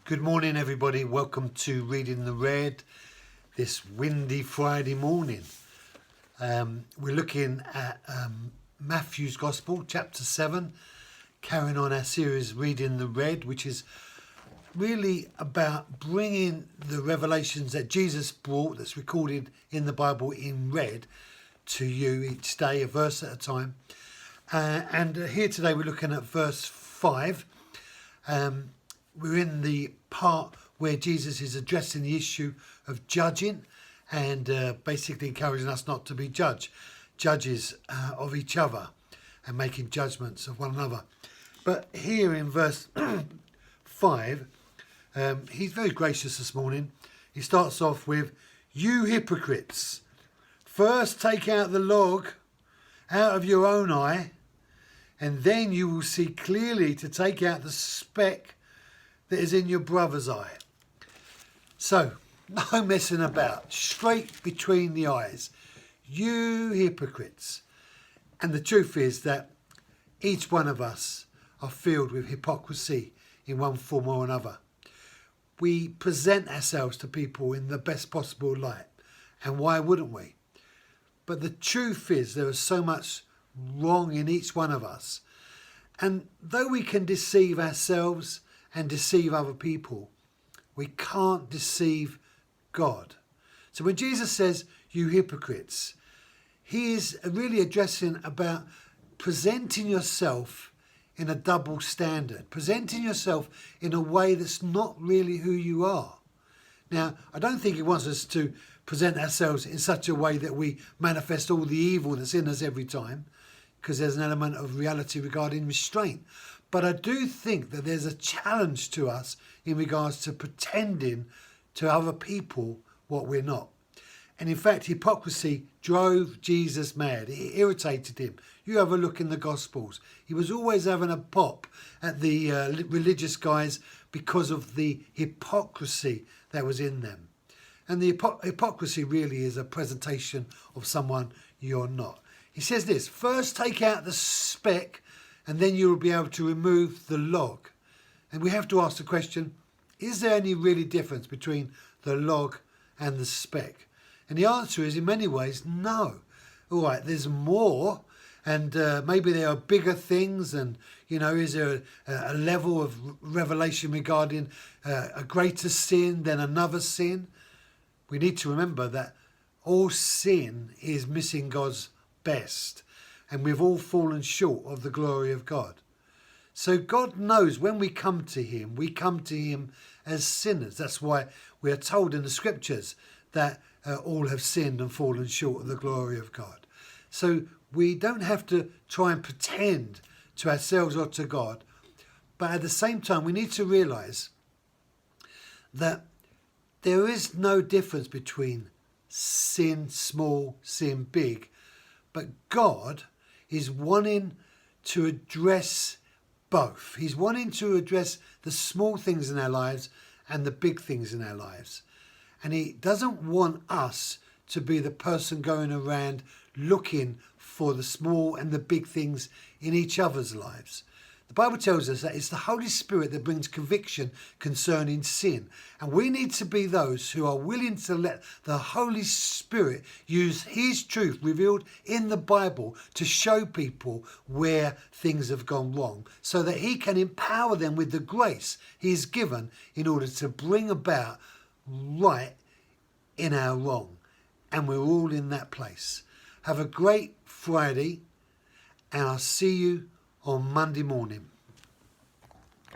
Good morning, everybody. Welcome to Reading the Red this windy Friday morning. We're looking at Matthew's Gospel, chapter 7, carrying on our series Reading the Red, which is really about bringing the revelations that Jesus brought, that's recorded in the Bible in red, to you each day, a verse at a time. And here today we're looking at verse 5. We're in the part where Jesus is addressing the issue of judging and basically encouraging us not to be judges of each other and making judgments of one another. But here in verse 5, he's very gracious this morning. He starts off with, "You hypocrites, first take out the log out of your own eye, and then you will see clearly to take out the speck that is in your brother's eye." So, no messing about, straight between the eyes. You hypocrites. And the truth is that each one of us are filled with hypocrisy in one form or another. We present ourselves to people in the best possible light. And why wouldn't we? But the truth is there is so much wrong in each one of us. And though we can deceive ourselves and deceive other people, we can't deceive God. So when Jesus says, "You hypocrites," he is really addressing about presenting yourself in a double standard, presenting yourself in a way that's not really who you are. Now, I don't think he wants us to present ourselves in such a way that we manifest all the evil that's in us every time, because there's an element of reality regarding restraint. But I do think that there's a challenge to us in regards to pretending to other people what we're not. And in fact, hypocrisy drove Jesus mad. It irritated him. You have a look in the Gospels. He was always having a pop at the religious guys because of the hypocrisy that was in them. And the hypocrisy really is a presentation of someone you're not. He says this, "First take out the speck, and then you will be able to remove the log." And we have to ask the question, is there any really difference between the log and the speck? And the answer is, in many ways, no. All right, there's more, and maybe there are bigger things, and, is there a level of revelation regarding a greater sin than another sin? We need to remember that all sin is missing God's best, and we've all fallen short of the glory of God. So God knows when we come to him as sinners. That's why we are told in the scriptures that all have sinned and fallen short of the glory of God. So we don't have to try and pretend to ourselves or to God, but at the same time we need to realise that there is no difference between sin small, sin big, but God is wanting to address both. He's wanting to address the small things in our lives and the big things in our lives. And he doesn't want us to be the person going around looking for the small and the big things in each other's lives. The Bible tells us that it's the Holy Spirit that brings conviction concerning sin. And we need to be those who are willing to let the Holy Spirit use his truth revealed in the Bible to show people where things have gone wrong, so that he can empower them with the grace he has given in order to bring about right in our wrong. And we're all in that place. Have a great Friday, and I'll see you on Monday morning.